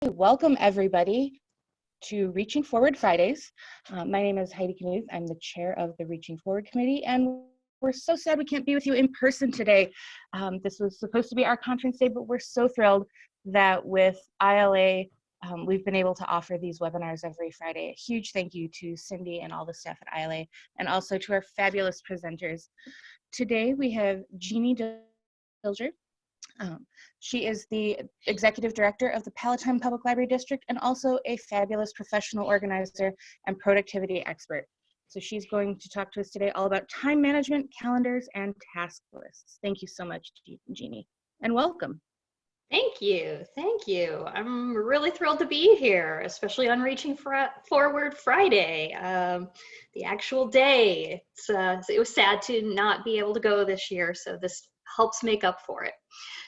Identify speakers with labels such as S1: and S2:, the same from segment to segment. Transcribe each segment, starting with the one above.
S1: Welcome everybody to Reaching Forward Fridays. My name is Heidi Knuth. I'm the chair of the Reaching Forward Committee, and we're so sad we can't be with you in person today. This was supposed to be our conference day, but we're so thrilled that with ILA, we've been able to offer these webinars every Friday. A huge thank you to Cindy and all the staff at ILA, and also to our fabulous presenters. Today we have Jeannie Dilger. She is the executive director of the Palatine Public Library District and also a fabulous professional organizer and productivity expert. So she's going to talk to us today all about time management, calendars, and task lists. Thank you so much, Jeannie, and welcome.
S2: Thank you. Thank you. I'm really thrilled to be here, especially on Reaching Forward Friday, the actual day. It was sad to not be able to go this year, so this helps make up for it.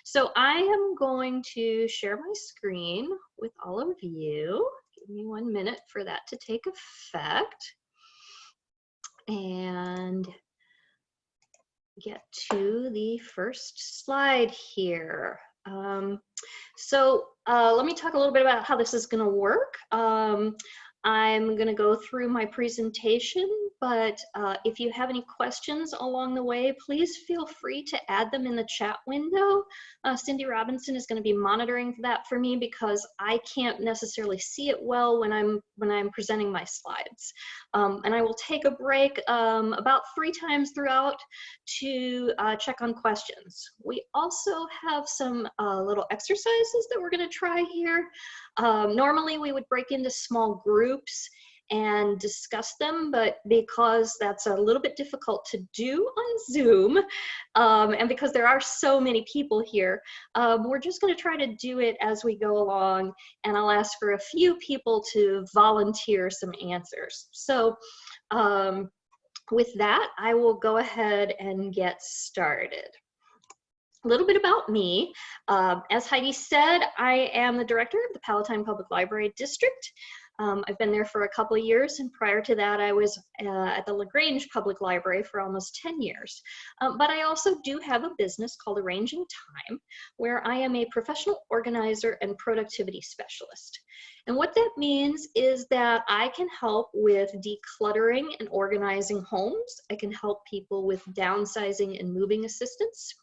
S2: So I am going to share my screen with all of you. Give me 1 minute for that to take effect and get to the first slide here. Let me talk a little bit about how this is going to work. I'm going to go through my presentation, but if you have any questions along the way, please feel free to add them in the chat window. Cindy Robinson is going to be monitoring that for me because I can't necessarily see it well when I'm presenting my slides. And I will take a break about 3 times throughout to check on questions. We also have some little exercises that we're going to try here. Normally we would break into small groups and discuss them, but because that's a little bit difficult to do on Zoom, and because there are so many people here, we're just going to try to do it as we go along, and I'll ask for a few people to volunteer some answers. So with that, I will go ahead and get started. A little bit about me. As Heidi said, I am the director of the Palatine Public Library District. I've been there for a couple of years, and prior to that I was at the LaGrange Public Library for almost 10 years. But I also do have a business called Arranging Time, where I am a professional organizer and productivity specialist. And what that means is that I can help with decluttering and organizing homes. I can help people with downsizing and moving assistance.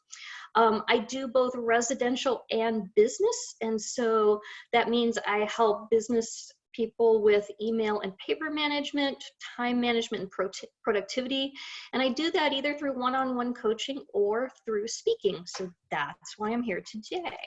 S2: I do both residential and business, and so that means I help business people with email and paper management, time management, and productivity, and I do that either through one-on-one coaching or through speaking, so that's why I'm here today.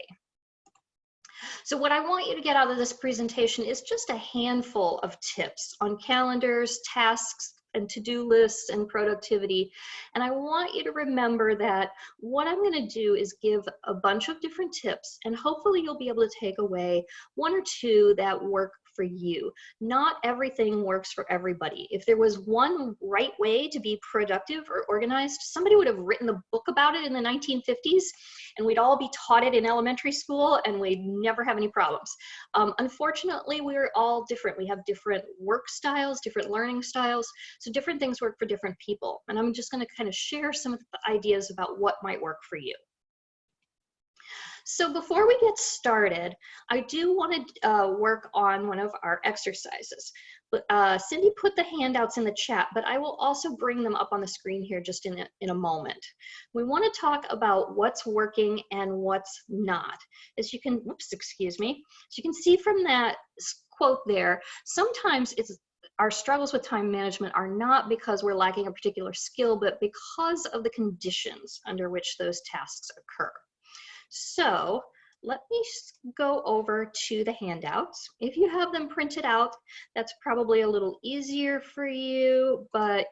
S2: So what I want you to get out of this presentation is just a handful of tips on calendars, tasks, and to-do lists and productivity. And I want you to remember that what I'm going to do is give a bunch of different tips, and hopefully you'll be able to take away 1 or 2 that work for you. Not everything works for everybody. If there was one right way to be productive or organized, somebody would have written a book about it in the 1950s, and we'd all be taught it in elementary school, and we'd never have any problems. Unfortunately, we're all different. We have different work styles, different learning styles, so different things work for different people. And I'm just going to kind of share some of the ideas about what might work for you. So before we get started, I do want to work on one of our exercises. Cindy put the handouts in the chat, but I will also bring them up on the screen here just in a moment. We want to talk about what's working and what's not. As you can, excuse me. As you can see from that quote there, sometimes our struggles with time management are not because we're lacking a particular skill, but because of the conditions under which those tasks occur. So let me go over to the handouts. If you have them printed out, that's probably a little easier for you, but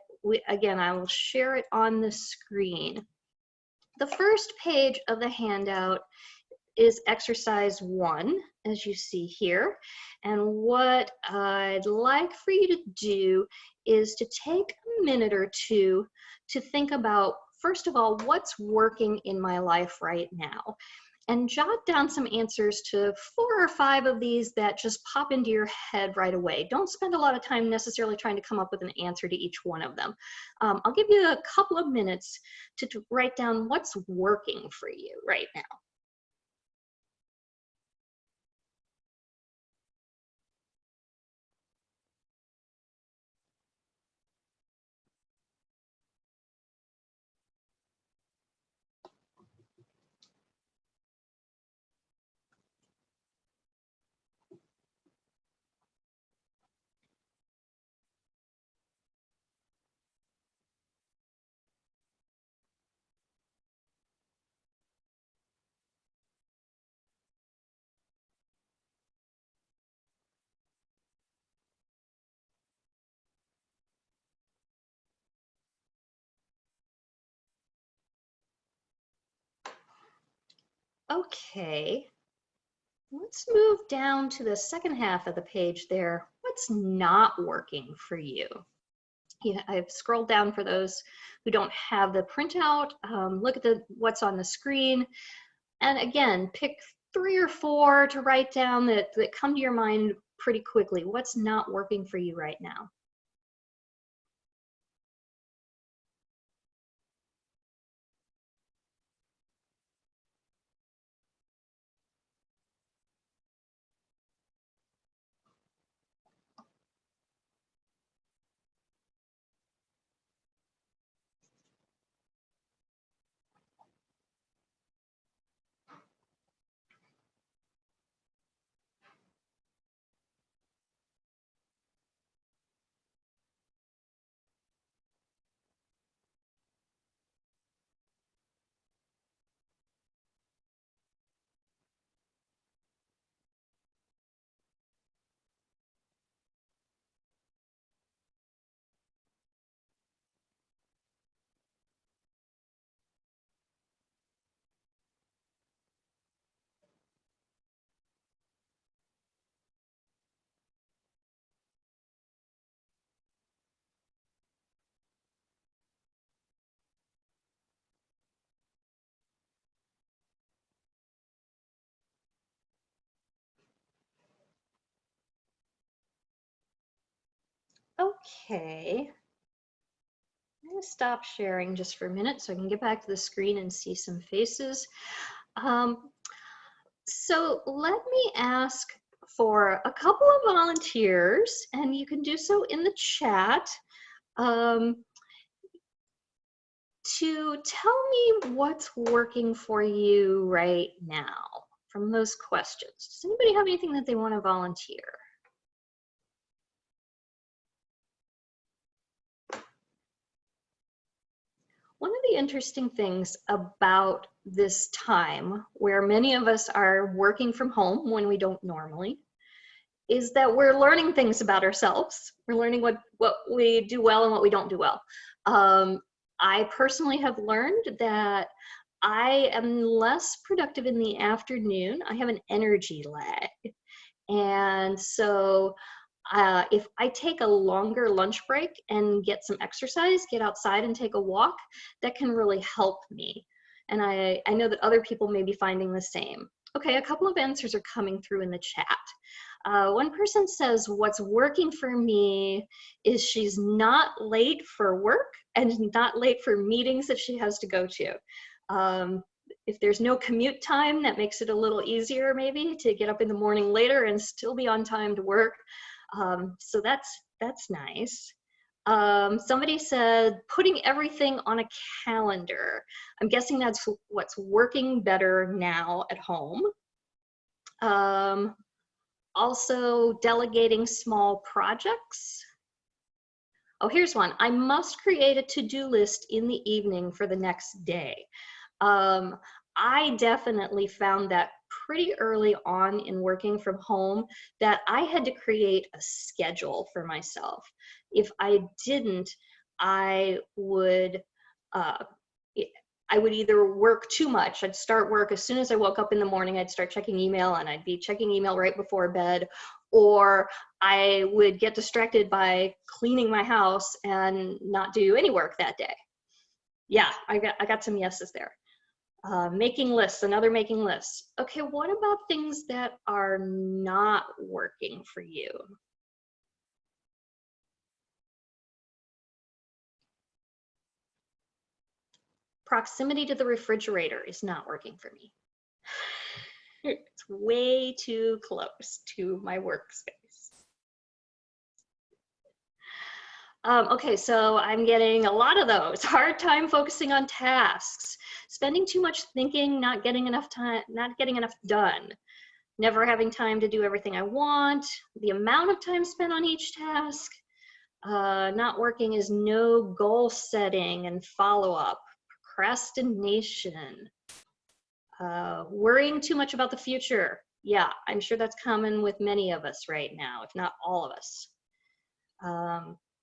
S2: again, I will share it on the screen. The first page of the handout is exercise 1, as you see here. And what I'd like for you to do is to take a minute or 2 to think about, first of all, what's working in my life right now? And jot down some answers to 4 or 5 of these that just pop into your head right away. Don't spend a lot of time necessarily trying to come up with an answer to each one of them. I'll give you a couple of minutes to write down what's working for you right now. Okay, let's move down to the second half of the page there. What's not working for you? Yeah, I've scrolled down for those who don't have the printout. Look at what's on the screen. And again, pick 3 or 4 to write down that come to your mind pretty quickly. What's not working for you right now? Okay. I'm going to stop sharing just for a minute so I can get back to the screen and see some faces. So let me ask for a couple of volunteers, and you can do so in the chat, to tell me what's working for you right now from those questions. Does anybody have anything that they want to volunteer? One of the interesting things about this time, where many of us are working from home when we don't normally, is that we're learning things about ourselves. We're learning what we do well and what we don't do well. I personally have learned that I am less productive in the afternoon. I have an energy lag. And so if I take a longer lunch break and get some exercise, get outside and take a walk, that can really help me. And I know that other people may be finding the same. Okay, a couple of answers are coming through in the chat. One person says, what's working for me is she's not late for work and not late for meetings that she has to go to. If there's no commute time, that makes it a little easier maybe to get up in the morning later and still be on time to work. So that's nice. Somebody said putting everything on a calendar. I'm guessing that's what's working better now at home. Also delegating small projects. Oh, here's one. I must create a to-do list in the evening for the next day. I definitely found that pretty early on in working from home that I had to create a schedule for myself. If I didn't, I would either work too much. I'd start work as soon as I woke up in the morning, I'd start checking email, and I'd be checking email right before bed, or I would get distracted by cleaning my house and not do any work that day. Yeah, I got some yeses there. Making lists, another making lists. Okay, what about things that are not working for you? Proximity to the refrigerator is not working for me. It's way too close to my workspace. Okay, so I'm getting a lot of those. Hard time focusing on tasks, spending too much thinking, not getting enough time, not getting enough done, never having time to do everything I want, the amount of time spent on each task, not working is no goal setting and follow-up, procrastination, worrying too much about the future. Yeah, I'm sure that's common with many of us right now, if not all of us.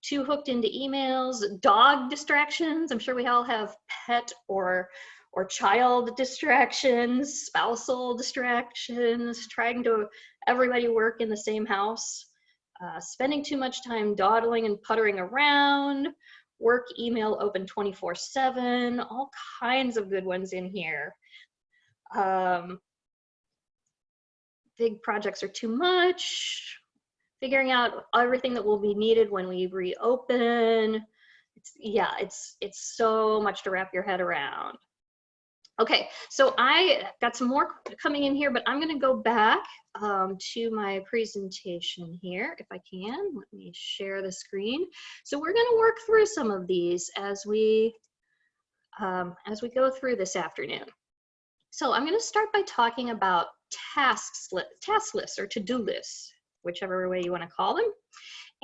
S2: Too hooked into emails, dog distractions. I'm sure we all have pet or or child distractions, spousal distractions, trying to everybody work in the same house, spending too much time dawdling and puttering around, work email open 24/7, all kinds of good ones in here. Big projects are too much, figuring out everything that will be needed when we reopen. It's so much to wrap your head around. Okay, so I got some more coming in here, but I'm going to go back to my presentation here, if I can. Let me share the screen. So we're going to work through some of these as we go through this afternoon. So I'm going to start by talking about task lists or to-do lists, whichever way you want to call them.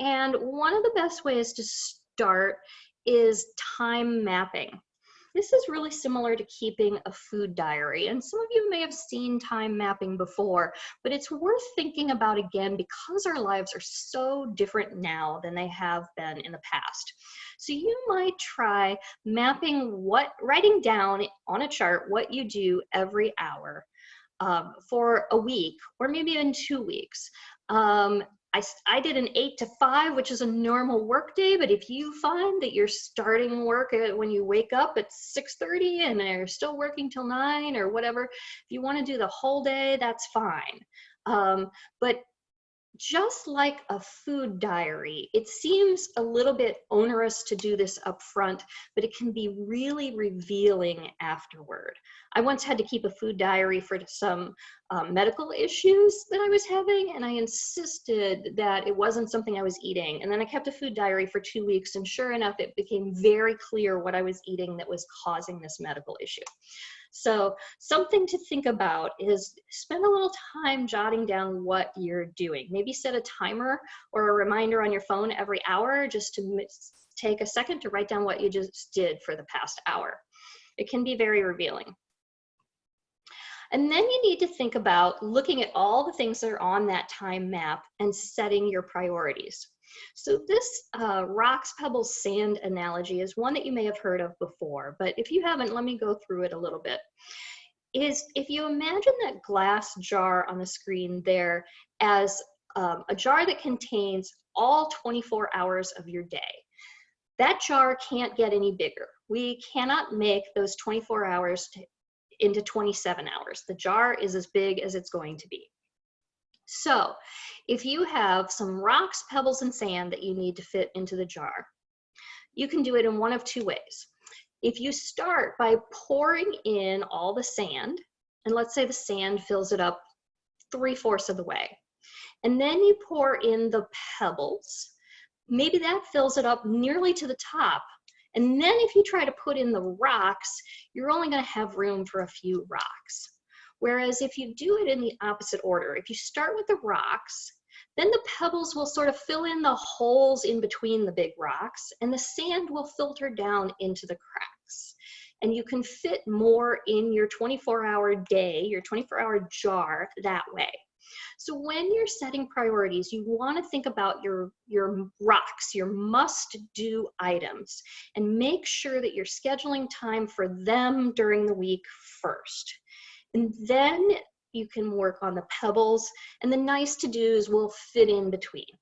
S2: And one of the best ways to start is time mapping. This is really similar to keeping a food diary, and some of you may have seen time mapping before, but it's worth thinking about again because our lives are so different now than they have been in the past. So you might try writing down on a chart what you do every hour for a week, or maybe even 2 weeks. I did an 8 to 5, which is a normal work day, but if you find that you're starting work when you wake up at 6:30 and you're still working till 9 or whatever, if you want to do the whole day, that's fine. But just like a food diary, it seems a little bit onerous to do this up front, but it can be really revealing afterward. I once had to keep a food diary for some medical issues that I was having, and I insisted that it wasn't something I was eating. And then I kept a food diary for 2 weeks, and sure enough, it became very clear what I was eating that was causing this medical issue. So something to think about is spend a little time jotting down what you're doing. Maybe set a timer or a reminder on your phone every hour just to take a second to write down what you just did for the past hour. It can be very revealing. And then you need to think about looking at all the things that are on that time map and setting your priorities. So this rocks, pebbles, sand analogy is one that you may have heard of before, but if you haven't, let me go through it a little bit. If you imagine that glass jar on the screen there as a jar that contains all 24 hours of your day, that jar can't get any bigger. We cannot make those 24 hours into 27 hours. The jar is as big as it's going to be. So if you have some rocks, pebbles, and sand that you need to fit into the jar, you can do it in one of two ways. If you start by pouring in all the sand, and let's say the sand fills it up 3/4 of the way, and then you pour in the pebbles, maybe that fills it up nearly to the top. And then if you try to put in the rocks, you're only going to have room for a few rocks. Whereas if you do it in the opposite order, if you start with the rocks, then the pebbles will sort of fill in the holes in between the big rocks, and the sand will filter down into the cracks. And you can fit more in your 24-hour day, your 24-hour jar that way. So when you're setting priorities, you want to think about your rocks, your must-do items, and make sure that you're scheduling time for them during the week first. And then you can work on the pebbles, and the nice to-dos will fit in between.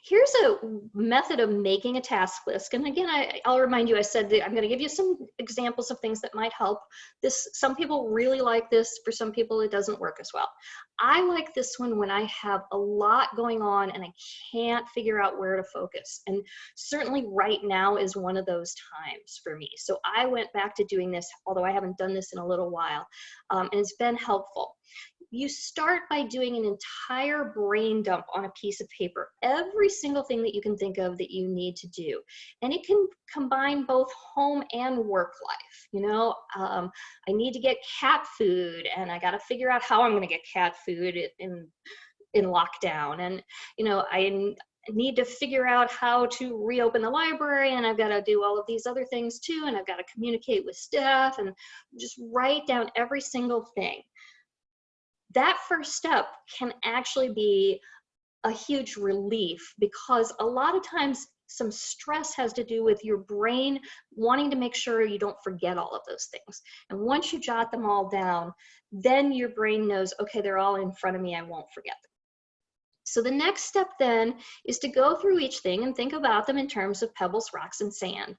S2: Here's a method of making a task list. And again, I'll remind you, I said that I'm going to give you some examples of things that might help. Some people really like this. For some people, it doesn't work as well. I like this one when I have a lot going on and I can't figure out where to focus. And certainly right now is one of those times for me. So I went back to doing this, although I haven't done this in a little while, and it's been helpful. You start by doing an entire brain dump on a piece of paper, every single thing that you can think of that you need to do. And it can combine both home and work life. You know, I need to get cat food, and I got to figure out how I'm going to get cat food in lockdown. And, you know, I need to figure out how to reopen the library, and I've got to do all of these other things too, and I've got to communicate with staff, and just write down every single thing. That first step can actually be a huge relief, because a lot of times Some stress has to do with your brain wanting to make sure you don't forget all of those things. And once you jot them all down, then your brain knows, okay, they're all in front of me, I won't forget them. So the next step then is to go through each thing and think about them in terms of pebbles, rocks, and sand.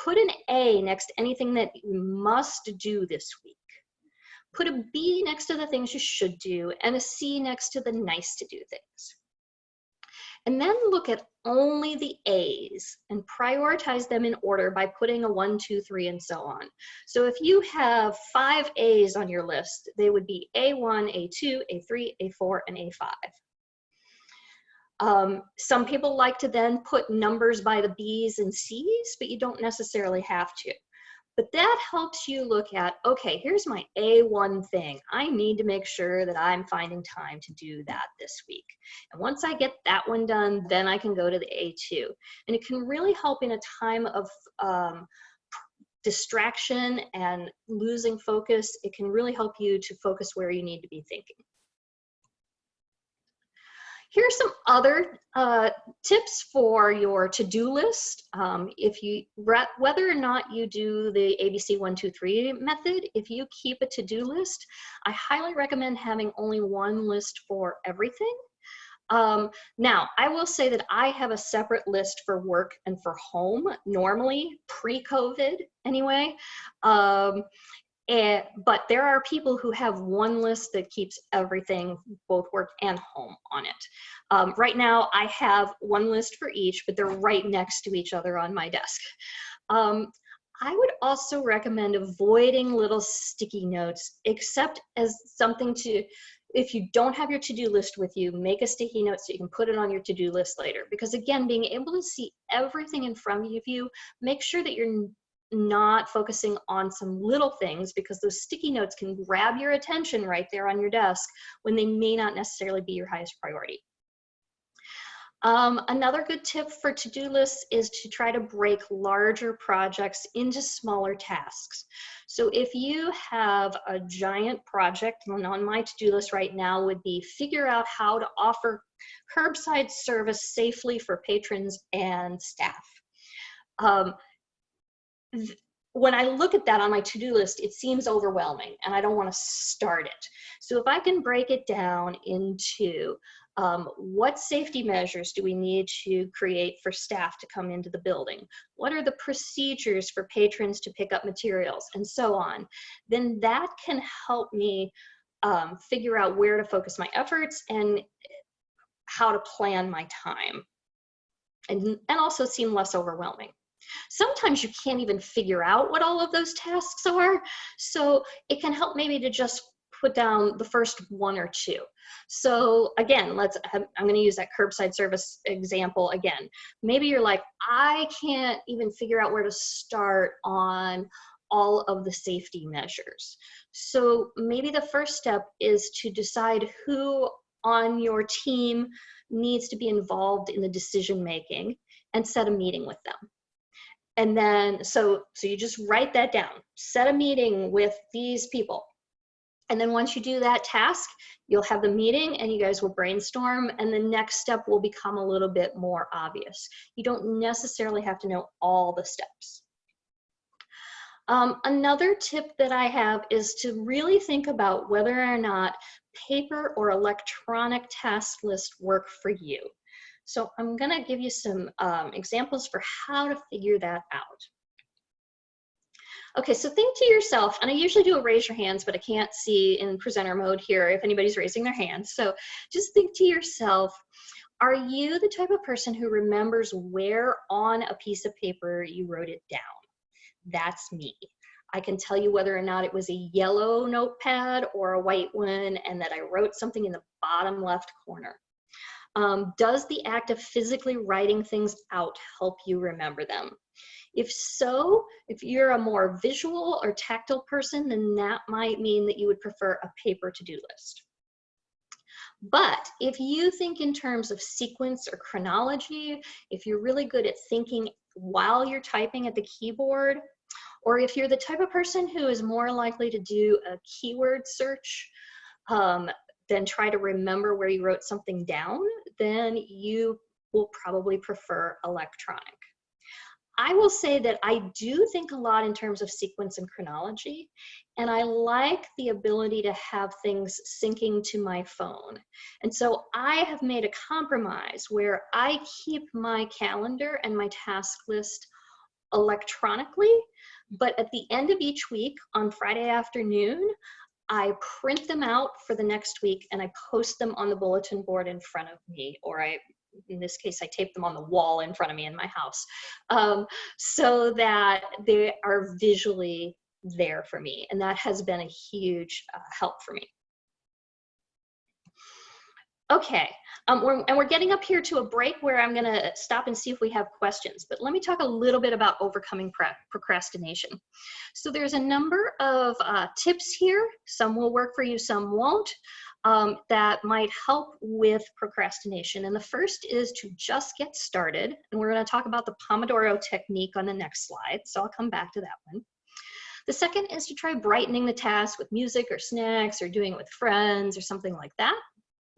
S2: Put an A next to anything that you must do this week. Put a B next to the things you should do and a C next to the nice to do things. And then look at only the A's and prioritize them in order by putting a 1, 2, 3, and so on. So if you have 5 A's on your list, they would be A1, A2, A3, A4, and A5. Some people like to then put numbers by the B's and C's, but you don't necessarily have to. But that helps you look at, okay, here's my A1 thing. I need to make sure that I'm finding time to do that this week. And once I get that one done, then I can go to the A2. And it can really help in a time of distraction and losing focus. It can really help you to focus where you need to be thinking. Here's some other tips for your to-do list. Whether or not you do the ABC 1, 2, 3 method, if you keep a to-do list, I highly recommend having only one list for everything. Now, I will say that I have a separate list for work and for home, normally, pre-COVID anyway. But there are people who have one list that keeps everything, both work and home, on it. Right now, I have one list for each, but they're right next to each other on my desk. I would also recommend avoiding little sticky notes, except as something to, if you don't have your to-do list with you, make a sticky note so you can put it on your to-do list later. Because again, being able to see everything in front of you, make sure that you're not focusing on some little things, because those sticky notes can grab your attention right there on your desk when they may not necessarily be your highest priority. Another good tip for to-do lists is to try to break larger projects into smaller tasks. So if you have a giant project, and on my to-do list right now would be figure out how to offer curbside service safely for patrons and staff. When I look at that on my to-do list, it seems overwhelming and I don't want to start it. So if I can break it down into what safety measures do we need to create for staff to come into the building? What are the procedures for patrons to pick up materials, and so on? Then that can help me figure out where to focus my efforts and how to plan my time, and also seem less overwhelming. Sometimes you can't even figure out what all of those tasks are, so it can help maybe to just put down the first 1 or 2. So again, I'm going to use that curbside service example again. Maybe you're like, I can't even figure out where to start on all of the safety measures. So maybe the first step is to decide who on your team needs to be involved in the decision making and set a meeting with them. And then, so you just write that down, set a meeting with these people. And then once you do that task, you'll have the meeting and you guys will brainstorm, and the next step will become a little bit more obvious. You don't necessarily have to know all the steps. Another tip that I have is to really think about whether or not paper or electronic task lists work for you. So I'm going to give you some examples for how to figure that out. Okay, so think to yourself, and I usually do a raise your hands, but I can't see in presenter mode here if anybody's raising their hands. So just think to yourself, are you the type of person who remembers where on a piece of paper you wrote it down? That's me. I can tell you whether or not it was a yellow notepad or a white one, and that I wrote something in the bottom left corner. Does the act of physically writing things out help you remember them? If so, if you're a more visual or tactile person, then that might mean that you would prefer a paper to-do list. But if you think in terms of sequence or chronology, if you're really good at thinking while you're typing at the keyboard, or if you're the type of person who is more likely to do a keyword search, then try to remember where you wrote something down, then you will probably prefer electronic. I will say that I do think a lot in terms of sequence and chronology, and I like the ability to have things syncing to my phone. And so I have made a compromise where I keep my calendar and my task list electronically, but at the end of each week on Friday afternoon, I print them out for the next week and I post them on the bulletin board in front of me, or in this case, I tape them on the wall in front of me in my house, so that they are visually there for me. And that has been a huge help for me. Okay, we're getting up here to a break where I'm gonna stop and see if we have questions, but let me talk a little bit about overcoming procrastination. So there's a number of tips here. Some will work for you, some won't, that might help with procrastination. And the first is to just get started. And we're gonna talk about the Pomodoro technique on the next slide, so I'll come back to that one. The second is to try brightening the task with music or snacks or doing it with friends or something like that.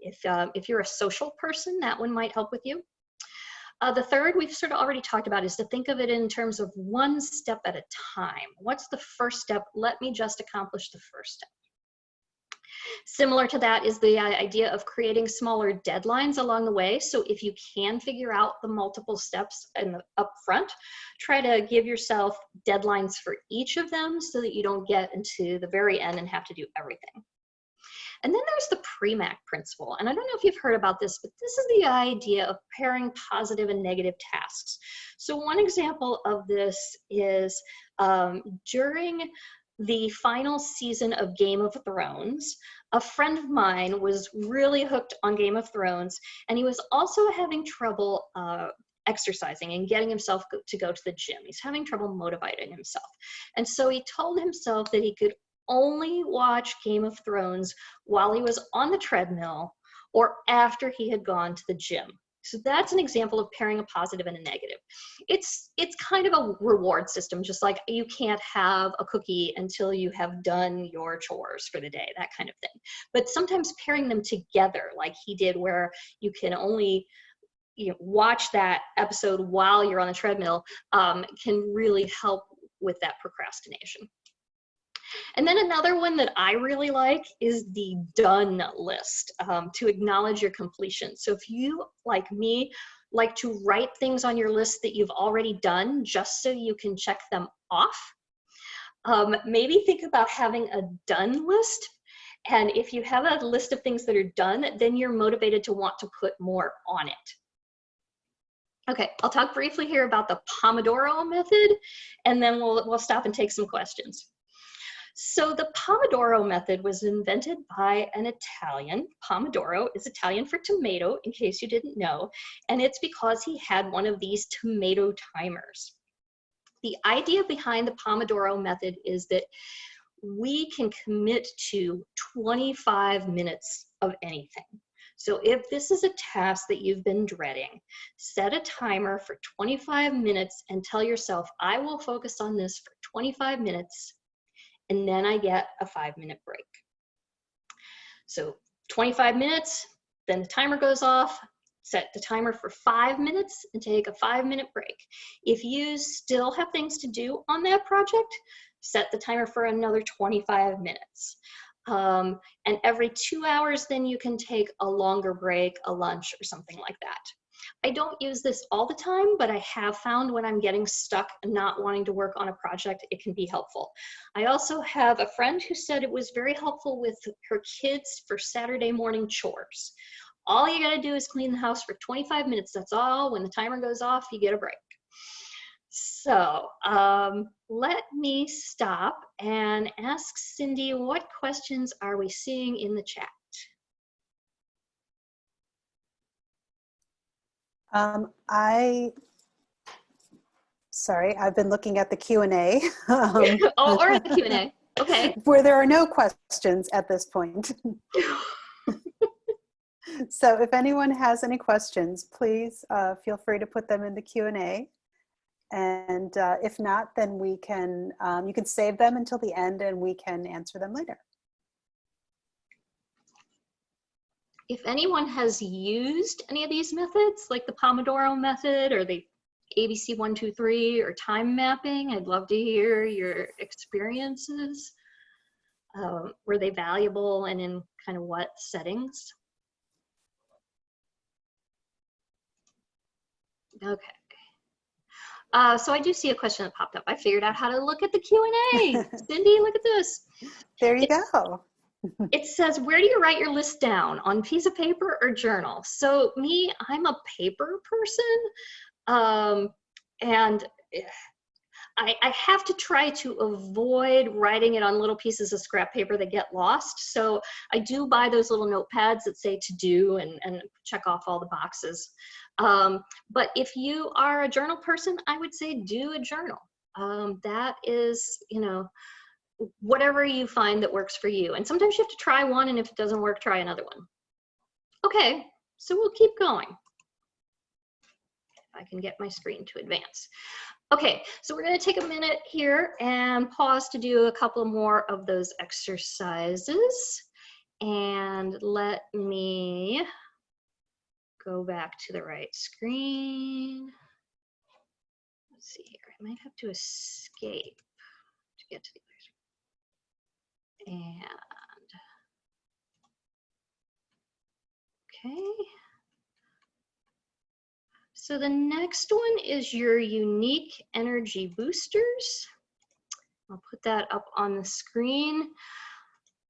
S2: If you're a social person, that one might help with you. The third we've sort of already talked about is to think of it in terms of one step at a time. What's the first step? Let me just accomplish the first step. Similar to that is the idea of creating smaller deadlines along the way. So if you can figure out the multiple steps up front, try to give yourself deadlines for each of them so that you don't get into the very end and have to do everything. And then there's the PREMAC principle. And I don't know if you've heard about this, but this is the idea of pairing positive and negative tasks. So one example of this is during the final season of Game of Thrones, a friend of mine was really hooked on Game of Thrones, and he was also having trouble exercising and getting himself to go to the gym. He's having trouble motivating himself. And so he told himself that he could only watch Game of Thrones while he was on the treadmill or after he had gone to the gym. So that's an example of pairing a positive and a negative. It's kind of a reward system, just like you can't have a cookie until you have done your chores for the day, that kind of thing. But sometimes pairing them together, like he did, where you can only watch that episode while you're on the treadmill, can really help with that procrastination. And then another one that I really like is the done list, to acknowledge your completion. So if you, like me, like to write things on your list that you've already done just so you can check them off, maybe think about having a done list. And if you have a list of things that are done, then you're motivated to want to put more on it. Okay, I'll talk briefly here about the Pomodoro method, and then we'll stop and take some questions. So the Pomodoro method was invented by an Italian. Pomodoro is Italian for tomato, in case you didn't know, and it's because he had one of these tomato timers. The idea behind the Pomodoro method is that we can commit to 25 minutes of anything. So if this is a task that you've been dreading, set a timer for 25 minutes and tell yourself, I will focus on this for 25 minutes, and then I get a 5-minute break. So 25 minutes, then the timer goes off, set the timer for 5 minutes and take a 5-minute break. If you still have things to do on that project, set the timer for another 25 minutes. And every 2 hours, then you can take a longer break, a lunch or something like that. I don't use this all the time, but I have found when I'm getting stuck and not wanting to work on a project, it can be helpful. I also have a friend who said it was very helpful with her kids for Saturday morning chores. All you gotta do is clean the house for 25 minutes, that's all. When the timer goes off, you get a break. So let me stop and ask Cindy, what questions are we seeing in the chat?
S3: Sorry, I've been looking at the Q&A.
S2: Oh, or the Q&A, okay.
S3: Where there are no questions at this point. So if anyone has any questions, please feel free to put them in the Q&A. And if not, then we can, you can save them until the end and we can answer them later.
S2: If anyone has used any of these methods, like the Pomodoro method or the ABC 1, 2, 3 or time mapping. I'd love to hear your experiences. Were they valuable and in kind of what settings? Okay. So I do see a question that popped up. I figured out how to look at the Q&A. Cindy, look at this.
S3: There you go.
S2: It says, where do you write your list down? On piece of paper or journal? So me, I'm a paper person. And I have to try to avoid writing it on little pieces of scrap paper that get lost. So I do buy those little notepads that say to do and check off all the boxes. But if you are a journal person, I would say do a journal. That is, you know, whatever you find that works for you. And sometimes you have to try one, and if it doesn't work, try another one. Okay, so we'll keep going. If I can get my screen to advance. Okay, so we're going to take a minute here and pause to do a couple more of those exercises. And let me go back to the right screen. Let's see here. I might have to escape to get to the other screen. And okay. So the next one is your unique energy boosters. I'll put that up on the screen.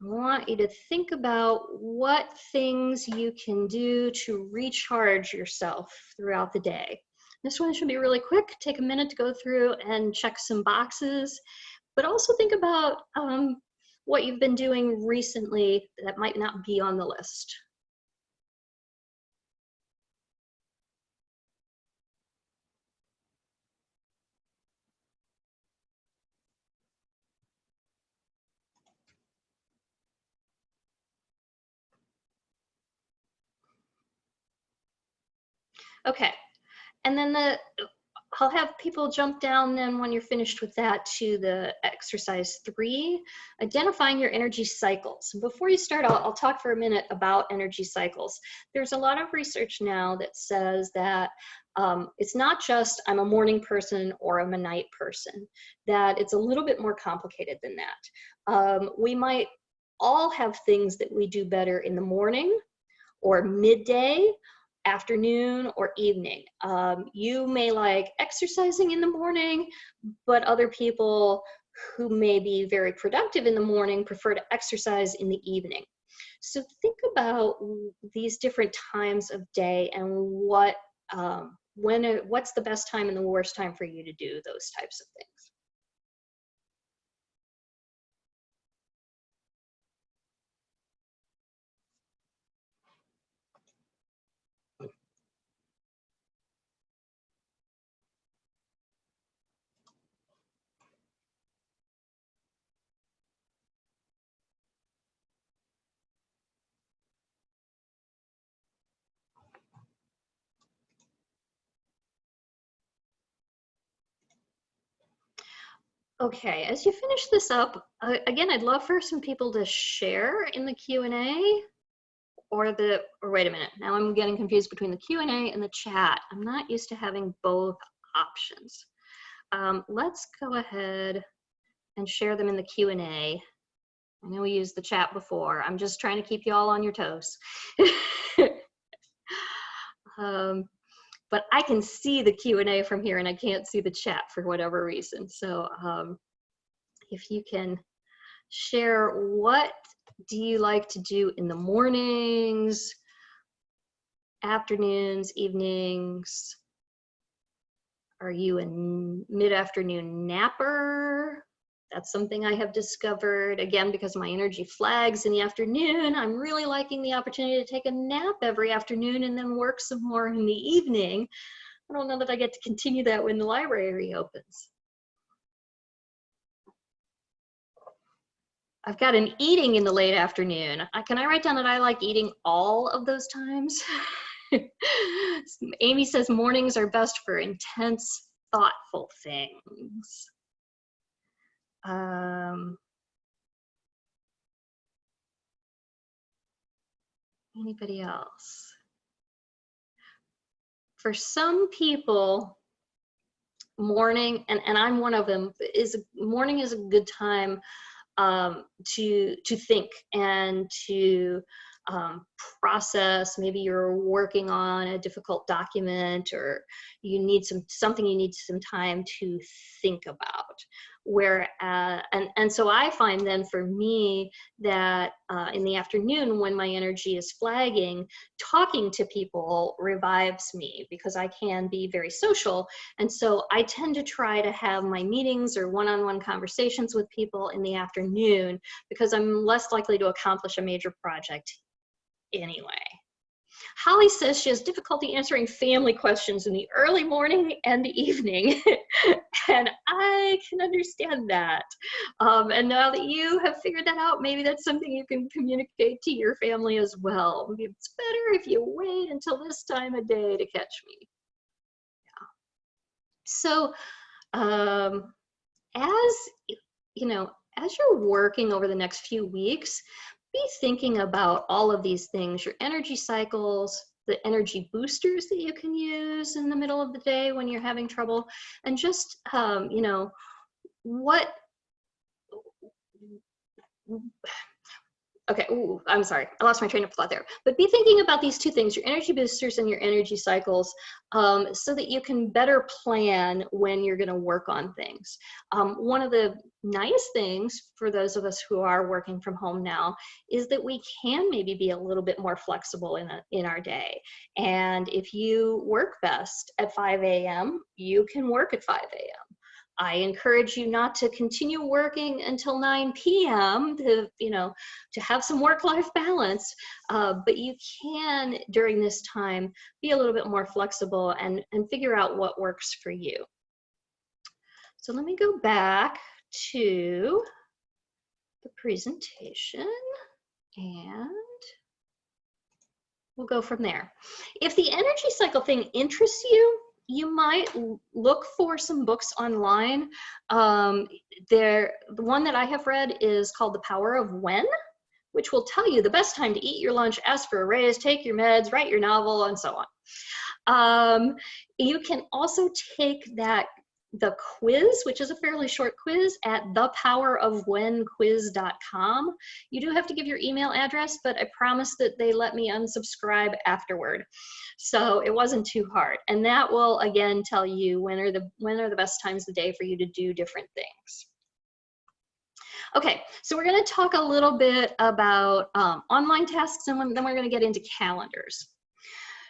S2: I want you to think about what things you can do to recharge yourself throughout the day. This one should be really quick. Take a minute to go through and check some boxes, but also think about what you've been doing recently that might not be on the list. Okay, and then I'll have people jump down then when you're finished with that to the exercise 3, identifying your energy cycles. Before you start, I'll talk for a minute about energy cycles. There's a lot of research now that says that it's not just I'm a morning person or I'm a night person, that it's a little bit more complicated than that. We might all have things that we do better in the morning or midday, afternoon, or evening. You may like exercising in the morning, but other people who may be very productive in the morning prefer to exercise in the evening. So think about these different times of day and what's the best time and the worst time for you to do those types of things. Okay, as you finish this up, again, I'd love for some people to share in the Q&A or wait a minute, now I'm getting confused between the Q&A and the chat. I'm not used to having both options. Let's go ahead and share them in the Q&A. I know we used the chat before. I'm just trying to keep you all on your toes. But I can see the Q&A from here and I can't see the chat for whatever reason. So if you can share, what do you like to do in the mornings, afternoons, evenings? Are you a mid-afternoon napper? That's something I have discovered, again, because my energy flags in the afternoon. I'm really liking the opportunity to take a nap every afternoon and then work some more in the evening. I don't know that I get to continue that when the library opens. I've got an eating in the late afternoon. Can I write down that I like eating all of those times? Amy says mornings are best for intense, thoughtful things. Anybody else? For some people, morning, and I'm one of them, morning is a good time to think and to process. Maybe you're working on a difficult document, or you need something you need some time to think about. And so I find then for me that in the afternoon, when my energy is flagging, talking to people revives me, because I can be very social. And so I tend to try to have my meetings or one-on-one conversations with people in the afternoon, because I'm less likely to accomplish a major project anyway. Holly says she has difficulty answering family questions in the early morning and the evening. And I can understand that. And now that you have figured that out, maybe that's something you can communicate to your family as well. It's better if you wait until this time of day to catch me. Yeah. So as you're working over the next few weeks, be thinking about all of these things, your energy cycles, the energy boosters that you can use in the middle of the day when you're having trouble, and just, okay, ooh, I'm sorry, I lost my train of thought there. But be thinking about these two things, your energy boosters and your energy cycles, so that you can better plan when you're gonna work on things. One of the nice things for those of us who are working from home now is that we can maybe be a little bit more flexible in our day. And if you work best at 5 a.m., you can work at 5 a.m. I encourage you not to continue working until 9 p.m. to have some work-life balance, but you can, during this time, be a little bit more flexible and figure out what works for you. So let me go back to the presentation, and we'll go from there. If the energy cycle thing interests you, you might look for some books online. The one that I have read is called The Power of When, which will tell you the best time to eat your lunch, ask for a raise, take your meds, write your novel, and so on. You can also take the quiz, which is a fairly short quiz, at thepowerofwhenquiz.com. You do have to give your email address, but I promise that they let me unsubscribe afterward. So it wasn't too hard. And that will, again, tell you when are the best times of the day for you to do different things. Okay, so we're going to talk a little bit about online tasks, and then we're going to get into calendars.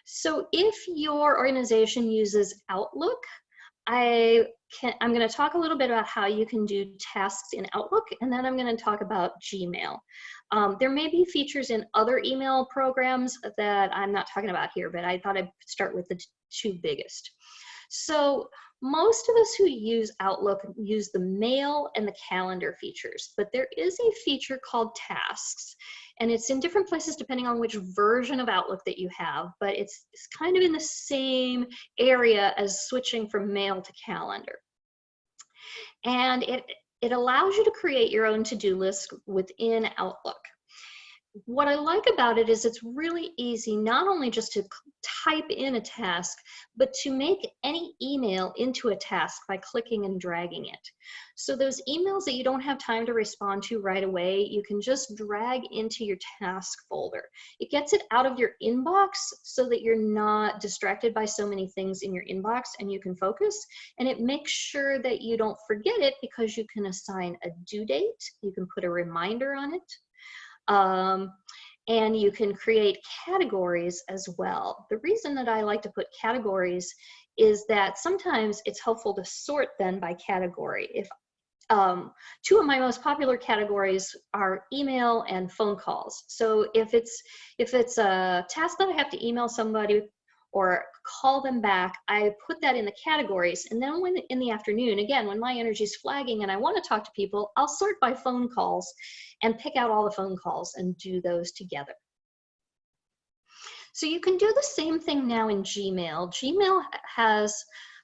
S2: So if your organization uses Outlook, I'm going to talk a little bit about how you can do tasks in Outlook, and then I'm going to talk about Gmail. There may be features in other email programs that I'm not talking about here, but I thought I'd start with the two biggest. So most of us who use Outlook use the mail and the calendar features, but there is a feature called tasks, and it's in different places depending on which version of Outlook that you have, but it's kind of in the same area as switching from mail to calendar. And it allows you to create your own to-do list within Outlook. What I like about it is it's really easy, not only just to type in a task, but to make any email into a task by clicking and dragging it. So those emails that you don't have time to respond to right away, you can just drag into your task folder. It gets it out of your inbox so that you're not distracted by so many things in your inbox and you can focus. And it makes sure that you don't forget it because you can assign a due date, you can put a reminder on it. And you can create categories as well. The reason that I like to put categories is that sometimes it's helpful to sort then by category. If two of my most popular categories are email and phone calls. So if it's a task that I have to email somebody or call them back, I put that in the categories. And then when in the afternoon, again, when my energy is flagging and I want to talk to people, I'll sort by phone calls and pick out all the phone calls and do those together. So you can do the same thing now in Gmail. Gmail has,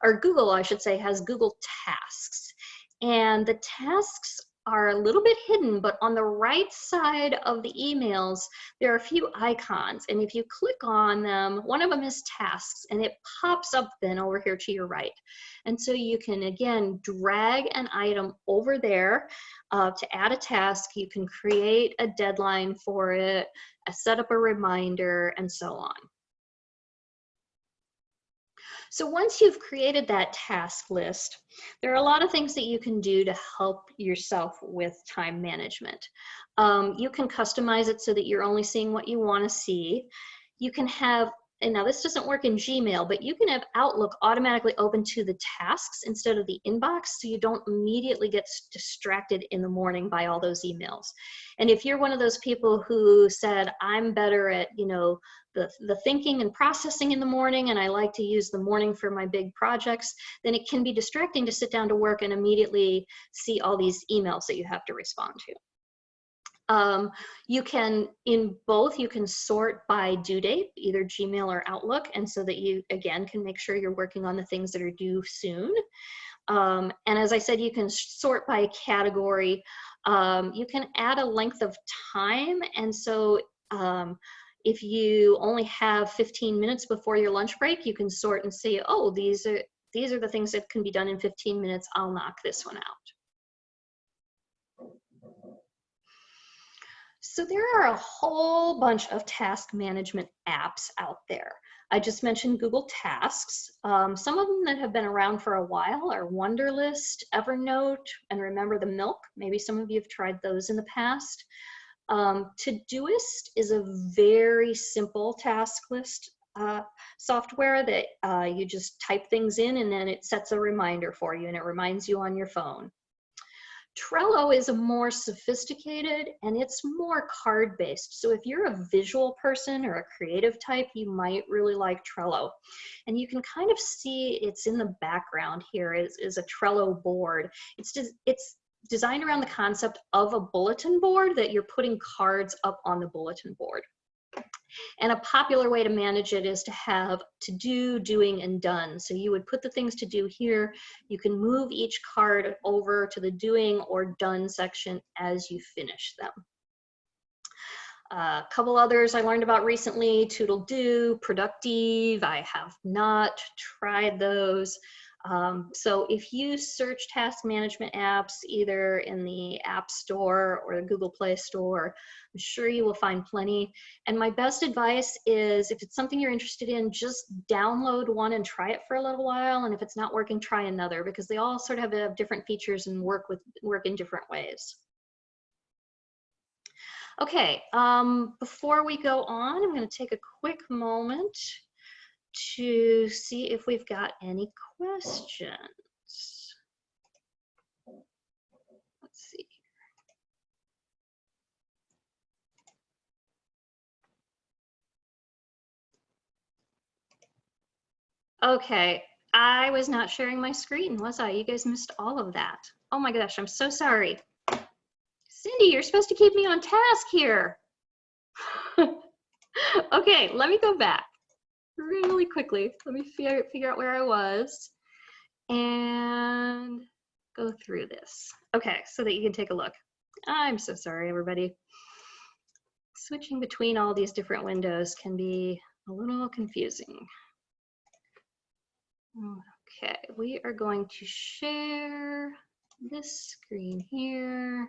S2: or Google, I should say, has Google Tasks. And the tasks are a little bit hidden, but on the right side of the emails, there are a few icons. And if you click on them, one of them is tasks, and it pops up then over here to your right. And so you can, again, drag an item over there to add a task. You can create a deadline for it, set up a reminder, and so on. So once you've created that task list, there are a lot of things that you can do to help yourself with time management. You can customize it so that you're only seeing what you want to see. You can have, and now this doesn't work in Gmail, but you can have Outlook automatically open to the tasks instead of the inbox, so you don't immediately get distracted in the morning by all those emails. And if you're one of those people who said, I'm better at, you know, the thinking and processing in the morning, and I like to use the morning for my big projects, then it can be distracting to sit down to work and immediately see all these emails that you have to respond to. You can, in both, you can sort by due date, either Gmail or Outlook, and so that you, again, can make sure you're working on the things that are due soon. And as I said, you can sort by category. You can add a length of time, and so if you only have 15 minutes before your lunch break, you can sort and say, oh, these are the things that can be done in 15 minutes. I'll knock this one out. So there are a whole bunch of task management apps out there. I just mentioned Google Tasks. Some of them that have been around for a while are Wunderlist, Evernote, and Remember the Milk. Maybe some of you have tried those in the past. Todoist is a very simple task list software that you just type things in and then it sets a reminder for you and it reminds you on your phone. Trello is a more sophisticated and it's more card-based. So if you're a visual person or a creative type, you might really like Trello. And you can kind of see it's in the background here is a Trello board. It's designed around the concept of a bulletin board that you're putting cards up on the bulletin board. And a popular way to manage it is to have to do, doing, and done. So you would put the things to do here. You can move each card over to the doing or done section as you finish them. A couple others I learned about recently, Toodle-Do, Productive. I have not tried those. So if you search task management apps, either in the App Store or the Google Play Store, I'm sure you will find plenty. And my best advice is if it's something you're interested in, just download one and try it for a little while. And if it's not working, try another, because they all sort of have different features and work in different ways. Okay, before we go on, I'm going to take a quick moment to see if we've got any questions. Let's see. Okay, I was not sharing my screen, was I? You guys missed all of that. Oh my gosh, I'm so sorry. Cindy, you're supposed to keep me on task here. Okay, let me go back really quickly. Let me figure out where I was and go through this. Okay, so that you can take a look. I'm so sorry, everybody. Switching between all these different windows can be a little confusing. Okay, we are going to share this screen here.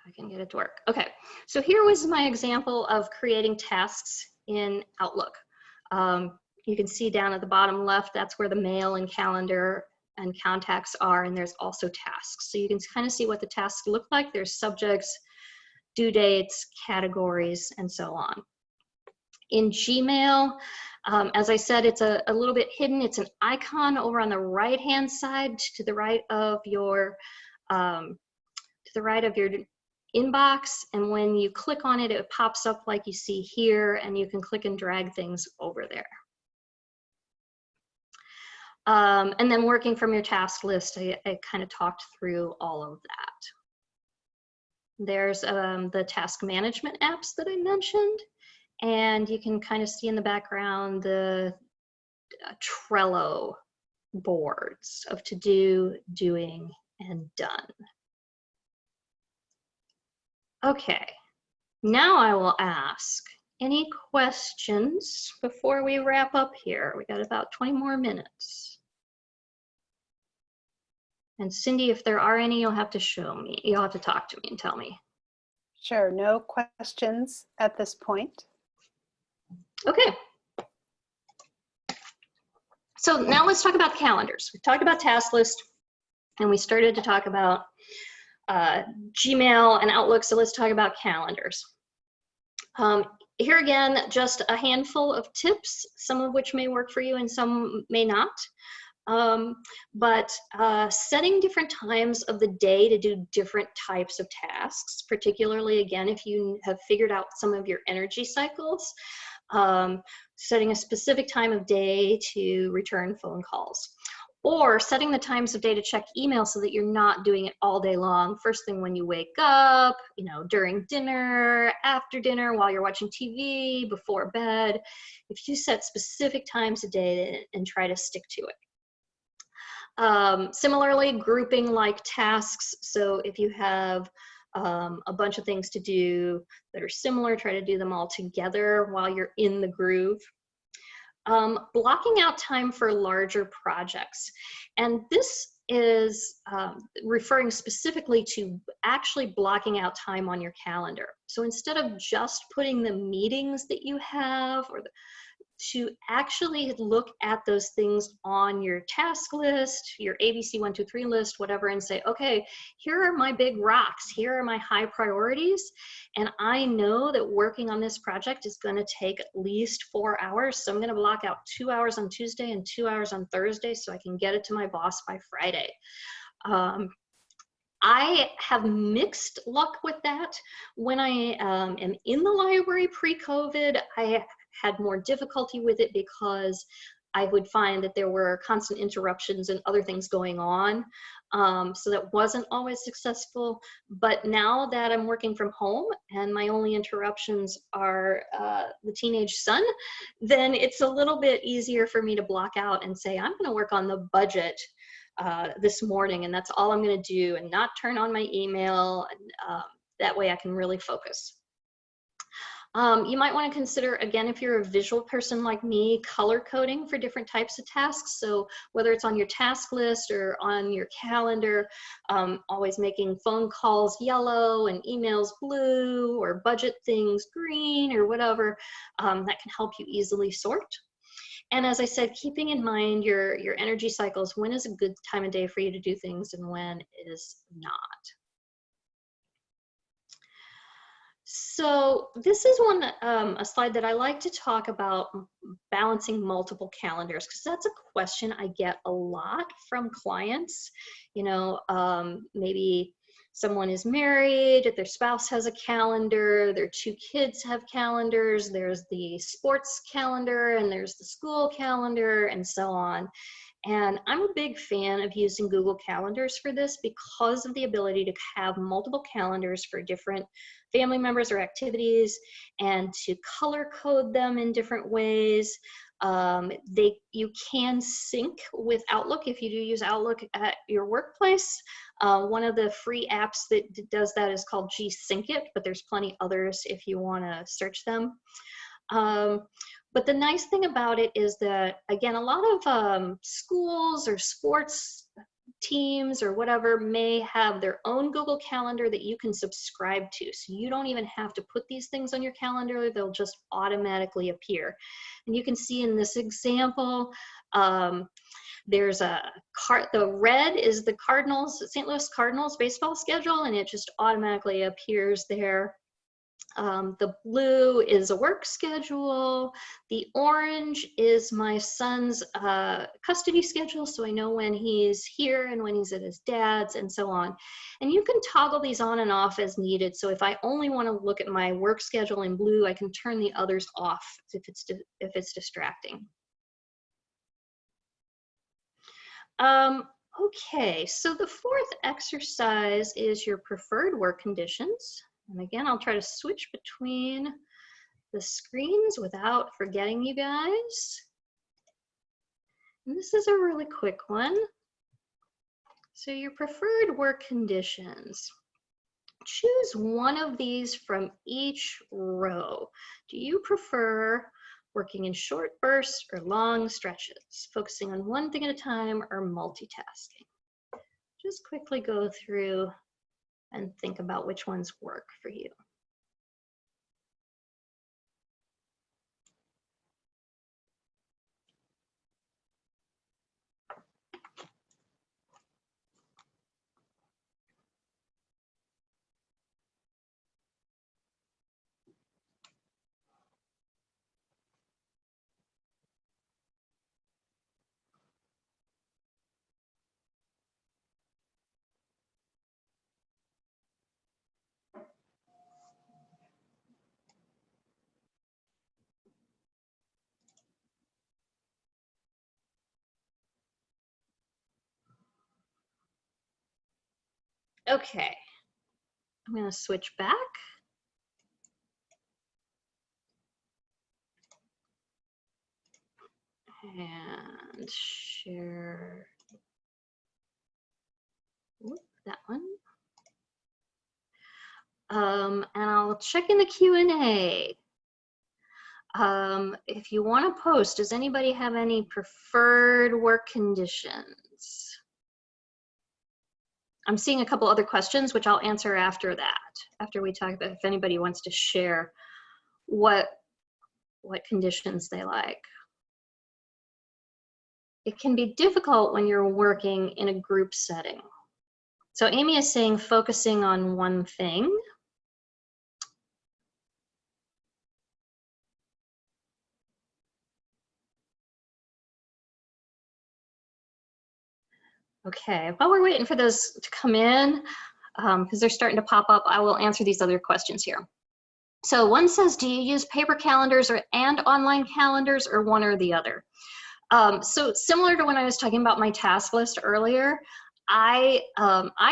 S2: I can get it to work. Okay, so here was my example of creating tasks in Outlook. You can see down at the bottom left, that's where the mail and calendar and contacts are, and there's also tasks. So you can kind of see what the tasks look like. There's subjects, due dates, categories, and so on. In Gmail, as I said, it's a little bit hidden. It's an icon over on the right-hand side to the right of your inbox, and when you click on it, it pops up like you see here, and you can click and drag things over there. And then working from your task list, I kind of talked through all of that. There's the task management apps that I mentioned, and you can kind of see in the background the Trello boards of to do, doing, and done. Okay, now I will ask any questions before we wrap up here. We got about 20 more minutes. And Cindy, if there are any, you'll have to show me. You'll have to talk to me and tell me.
S3: Sure, no questions at this point.
S2: Okay. So now let's talk about calendars. We talked about task list, and we started to talk about Gmail and Outlook, so let's talk about calendars. Here again, just a handful of tips, some of which may work for you and some may not. But setting different times of the day to do different types of tasks, particularly again, if you have figured out some of your energy cycles, setting a specific time of day to return phone calls, or setting the times of day to check email so that you're not doing it all day long. First thing when you wake up, you know, during dinner, after dinner, while you're watching TV, before bed. If you set specific times a day and try to stick to it. Similarly, grouping like tasks. So if you have a bunch of things to do that are similar, try to do them all together while you're in the groove. Blocking out time for larger projects. And this is referring specifically to actually blocking out time on your calendar. So instead of just putting the meetings that you have or to actually look at those things on your task list, your ABC 1, 2, 3 list, whatever, and say, okay, here are my big rocks, here are my high priorities, and I know that working on this project is going to take at least 4 hours, so I'm going to block out 2 hours on Tuesday and 2 hours on Thursday so I can get it to my boss by Friday. I have mixed luck with that. When I am in the library pre-COVID, I had more difficulty with it because I would find that there were constant interruptions and other things going on. So that wasn't always successful. But now that I'm working from home and my only interruptions are the teenage son, then it's a little bit easier for me to block out and say, I'm going to work on the budget this morning, and that's all I'm going to do, and not turn on my email. And that way I can really focus. You might want to consider, again, if you're a visual person like me, color coding for different types of tasks. So whether it's on your task list or on your calendar, always making phone calls yellow and emails blue, or budget things green, or whatever, that can help you easily sort. And as I said, keeping in mind your energy cycles, when is a good time of day for you to do things and when is not. So this is a slide that I like to talk about, balancing multiple calendars, because that's a question I get a lot from clients. You know, maybe someone is married, their spouse has a calendar, their 2 kids have calendars, there's the sports calendar, and there's the school calendar, and so on. And I'm a big fan of using Google Calendars for this because of the ability to have multiple calendars for different family members or activities, and to color code them in different ways. You can sync with Outlook if you do use Outlook at your workplace. One of the free apps that does that is called G-Sync It, but there's plenty others if you want to search them. But the nice thing about it is that, again, a lot of schools or sports teams or whatever may have their own Google Calendar that you can subscribe to. So you don't even have to put these things on your calendar. They'll just automatically appear. And you can see in this example, there's the red is the Cardinals, St. Louis Cardinals baseball schedule, and it just automatically appears there. The blue is a work schedule. The orange is my son's custody schedule, so I know when he's here and when he's at his dad's, and so on. And you can toggle these on and off as needed. So if I only want to look at my work schedule in blue, I can turn the others off if it's distracting. Okay, so the 4th exercise is your preferred work conditions. And again, I'll try to switch between the screens without forgetting you guys. And this is a really quick one. So your preferred work conditions. Choose one of these from each row. Do you prefer working in short bursts or long stretches, focusing on one thing at a time, or multitasking? Just quickly go through and think about which ones work for you. Okay, I'm going to switch back. And share that one. And I'll check in the Q&A. If you want to post, does anybody have any preferred work conditions? I'm seeing a couple other questions, which I'll answer after that, after we talk about if anybody wants to share what conditions they like. It can be difficult when you're working in a group setting. So Amy is saying focusing on one thing. Okay, while we're waiting for those to come in, because they're starting to pop up, I will answer these other questions here. So one says, do you use paper calendars and online calendars, or one or the other? So similar to when I was talking about my task list earlier, I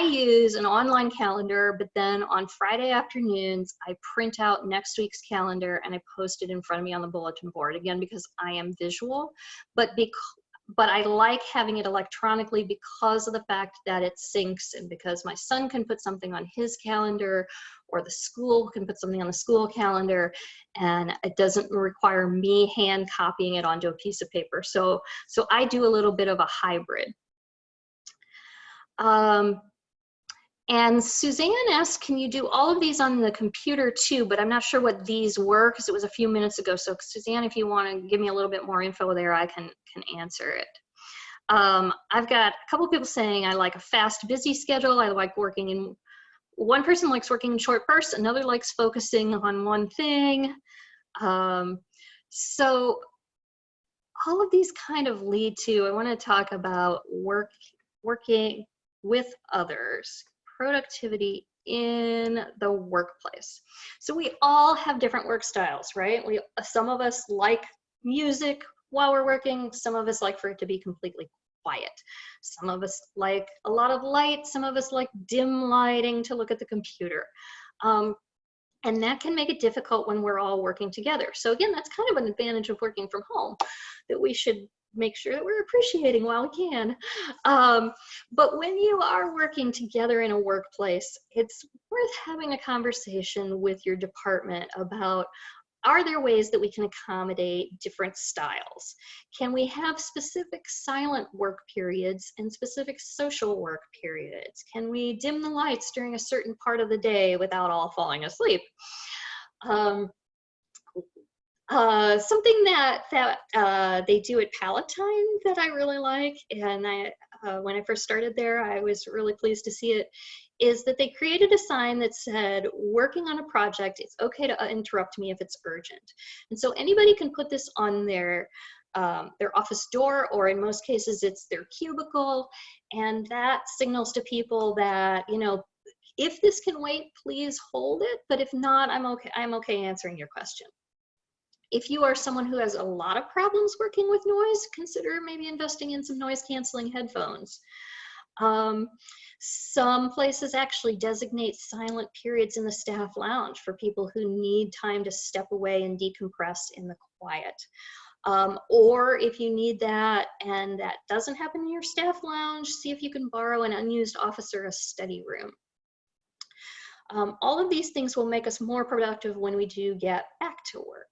S2: use an online calendar, but then on Friday afternoons, I print out next week's calendar and I post it in front of me on the bulletin board, again, because I am visual, but I like having it electronically because of the fact that it syncs, and because my son can put something on his calendar, or the school can put something on the school calendar, and it doesn't require me hand copying it onto a piece of paper. So I do a little bit of a hybrid. And Suzanne asked, can you do all of these on the computer too? But I'm not sure what these were because it was a few minutes ago. So Suzanne, if you want to give me a little bit more info there, I can answer it. I've got a couple people saying I like a fast, busy schedule. I like working in, one person likes working in short bursts, another likes focusing on one thing. So all of these kind of lead to, I want to talk about working with others, productivity in the workplace. So we all have different work styles, right? Some of us like music while we're working. Some of us like for it to be completely quiet. Some of us like a lot of light. Some of us like dim lighting to look at the computer. And that can make it difficult when we're all working together. So again, that's kind of an advantage of working from home, that we should make sure that we're appreciating while we can. But when you are working together in a workplace, it's worth having a conversation with your department about, are there ways that we can accommodate different styles? Can we have specific silent work periods and specific social work periods? Can we dim the lights during a certain part of the day without all falling asleep? Something that they do at Palatine that I really like, and when I first started there, I was really pleased to see it, is that they created a sign that said, working on a project, it's okay to interrupt me if it's urgent. And so anybody can put this on their office door, or in most cases, it's their cubicle, and that signals to people that, you know, if this can wait, please hold it, but if not, I'm okay answering your question. If you are someone who has a lot of problems working with noise, consider maybe investing in some noise canceling headphones. Some places actually designate silent periods in the staff lounge for people who need time to step away and decompress in the quiet. Or if you need that and that doesn't happen in your staff lounge, see if you can borrow an unused office or a study room. All of these things will make us more productive when we do get back to work.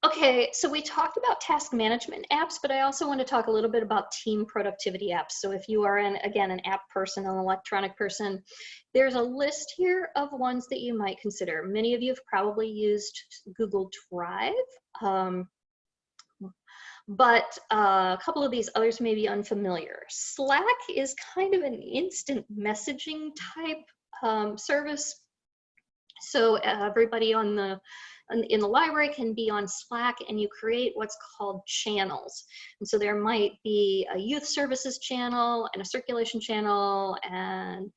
S2: Okay, so we talked about task management apps, but I also want to talk a little bit about team productivity apps. So if you are, again, an app person, an electronic person, there's a list here of ones that you might consider. Many of you have probably used Google Drive, but a couple of these others may be unfamiliar. Slack is kind of an instant messaging type service. So everybody in the library can be on Slack, and you create what's called channels. And so there might be a youth services channel and a circulation channel and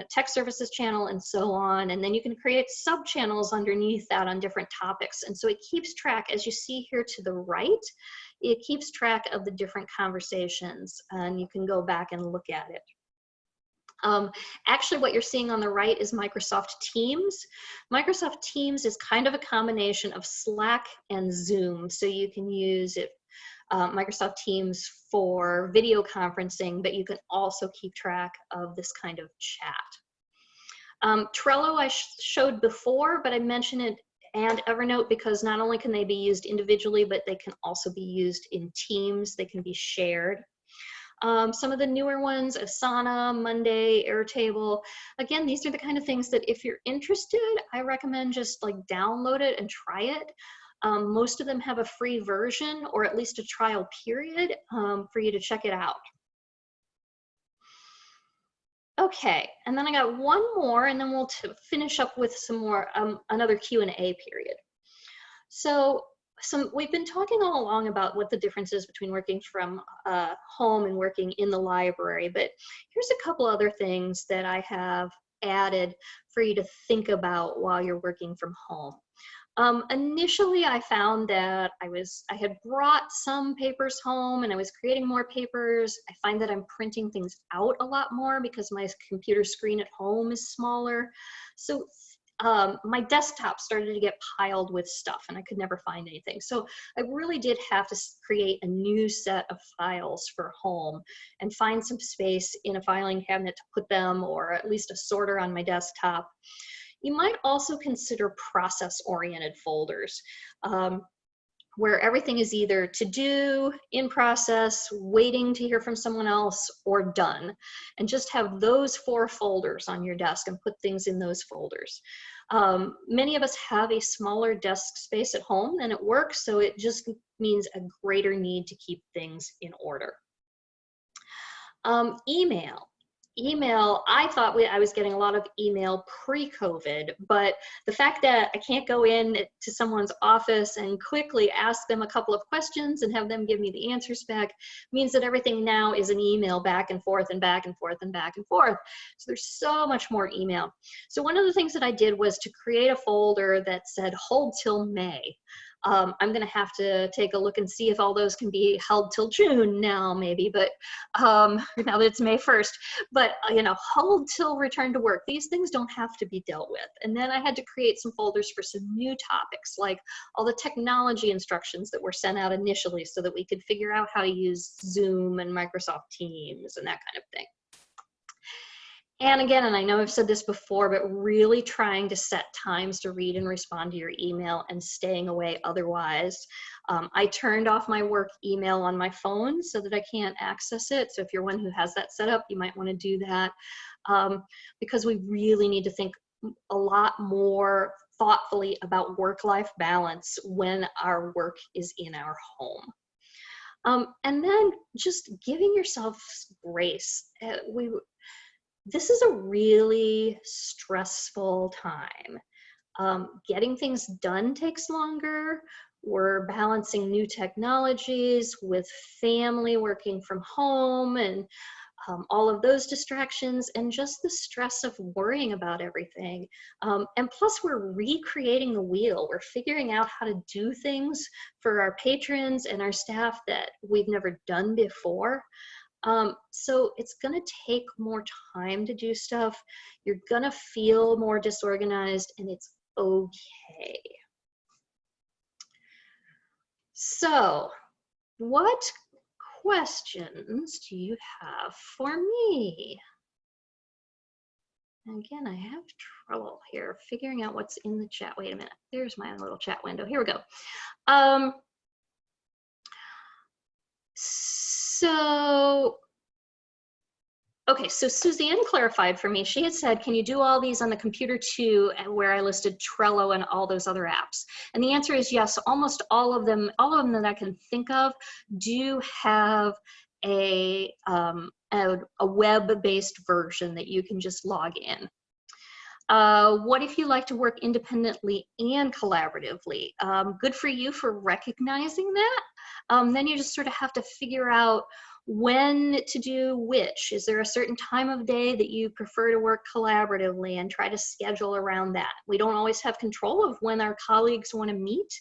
S2: tech services channel and so on. And then you can create sub channels underneath that on different topics. And so it keeps track, as you see here to the right, it keeps track of the different conversations, and you can go back and look at it. Actually, what you're seeing on the right is Microsoft Teams. Microsoft Teams is kind of a combination of Slack and Zoom. So you can use it, Microsoft Teams for video conferencing, but you can also keep track of this kind of chat. Trello I showed before, but I mentioned it, and Evernote, because not only can they be used individually, but they can also be used in teams. They can be shared. Some of the newer ones, Asana, Monday, Airtable. Again, these are the kind of things that if you're interested, I recommend just like download it and try it. Most of them have a free version, or at least a trial period for you to check it out. Okay, and then I got one more, and then we'll finish up with some more, another Q&A period. So we've been talking all along about what the difference is between working from home and working in the library, but here's a couple other things that I have added for you to think about while you're working from home. Initially, I found that I had brought some papers home and I was creating more papers. I find that I'm printing things out a lot more because my computer screen at home is smaller. So my desktop started to get piled with stuff and I could never find anything. So I really did have to create a new set of files for home and find some space in a filing cabinet to put them, or at least a sorter on my desktop. You might also consider process-oriented folders where everything is either to do, in process, waiting to hear from someone else, or done. And just have those 4 folders on your desk and put things in those folders. Many of us have a smaller desk space at home than at work, so it just means a greater need to keep things in order. Email, I thought I was getting a lot of email pre-COVID, but the fact that I can't go in to someone's office and quickly ask them a couple of questions and have them give me the answers back means that everything now is an email back and forth and back and forth and back and forth. So there's so much more email. So one of the things that I did was to create a folder that said hold till May. I'm going to have to take a look and see if all those can be held till June now, maybe, but now that it's May 1st. But, hold till return to work. These things don't have to be dealt with. And then I had to create some folders for some new topics, like all the technology instructions that were sent out initially so that we could figure out how to use Zoom and Microsoft Teams and that kind of thing. And again, and I know I've said this before, but really trying to set times to read and respond to your email and staying away otherwise. I turned off my work email on my phone so that I can't access it. So if you're one who has that set up, you might want to do that because we really need to think a lot more thoughtfully about work-life balance when our work is in our home. And then just giving yourself grace. This is a really stressful time. Getting things done takes longer. We're balancing new technologies with family working from home and all of those distractions and just the stress of worrying about everything. And plus we're recreating the wheel. We're figuring out how to do things for our patrons and our staff that we've never done before. So it's going to take more time to do stuff. You're going to feel more disorganized, and it's okay. So, what questions do you have for me? And again, I have trouble here figuring out what's in the chat. Wait a minute. There's my little chat window. Here we go. Okay, so Suzanne clarified for me. She had said, can you do all these on the computer too, where I listed Trello and all those other apps? And the answer is yes, almost all of them that I can think of do have a web-based version that you can just log in. What if you like to work independently and collaboratively? Good for you for recognizing that. Then you just sort of have to figure out when to do which. Is there a certain time of day that you prefer to work collaboratively, and try to schedule around that? We don't always have control of when our colleagues want to meet,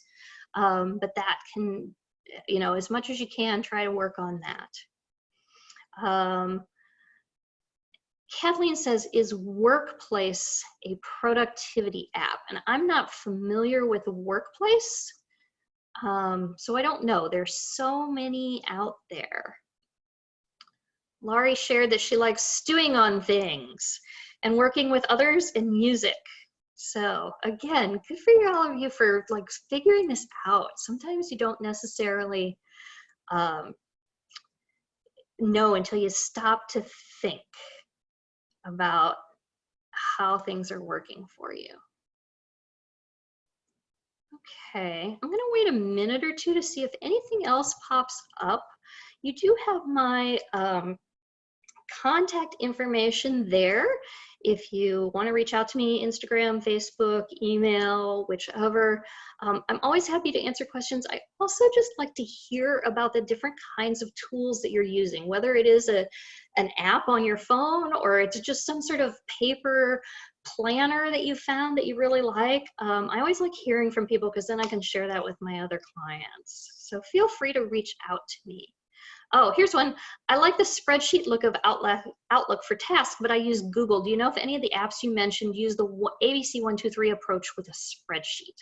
S2: but that can, you know, as much as you can, try to work on that. Kathleen says, is Workplace a productivity app? And I'm not familiar with Workplace, so I don't know. There's so many out there. Laurie shared that she likes stewing on things and working with others in music. So again, good for all of you for like figuring this out. Sometimes you don't necessarily know until you stop to think about how things are working for you. Okay, I'm gonna wait a minute or two to see if anything else pops up. You do have my contact information there. If you want to reach out to me, Instagram, Facebook, email, whichever. I'm always happy to answer questions. I also just like to hear about the different kinds of tools that you're using, whether it is an app on your phone or it's just some sort of paper planner that you found that you really like. I always like hearing from people because then I can share that with my other clients. So feel free to reach out to me. Oh, here's one. I like the spreadsheet look of Outlook for tasks, but I use Google. Do you know if any of the apps you mentioned use the ABC 123 approach with a spreadsheet?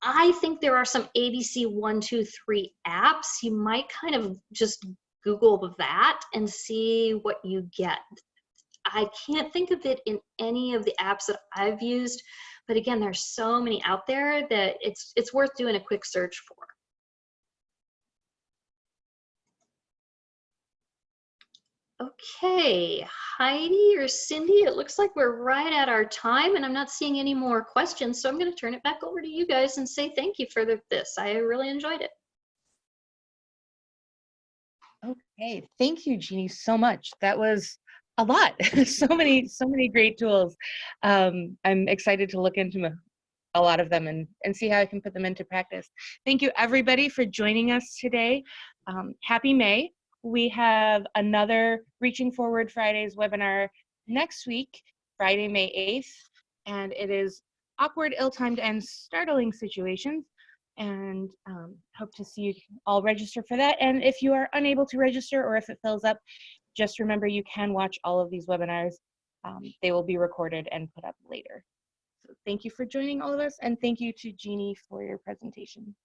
S2: I think there are some ABC 123 apps. You might kind of just Google that and see what you get. I can't think of it in any of the apps that I've used, but again, there's so many out there that it's worth doing a quick search for. Okay, Heidi or Cindy, it looks like we're right at our time and I'm not seeing any more questions, so I'm going to turn it back over to you guys and say thank you for this. I really enjoyed it.
S1: Okay, thank you, Jeannie, so much. That was a lot. so many great tools. I'm excited to look into a lot of them and see how I can put them into practice. Thank you, everybody, for joining us today. Happy May. We have another Reaching Forward Fridays webinar next week, Friday, May 8th, and it is awkward, ill-timed, and startling situations. And hope to see you all register for that. And if you are unable to register or if it fills up, just remember you can watch all of these webinars. They will be recorded and put up later. So thank you for joining all of us, and thank you to Jeannie for your presentation.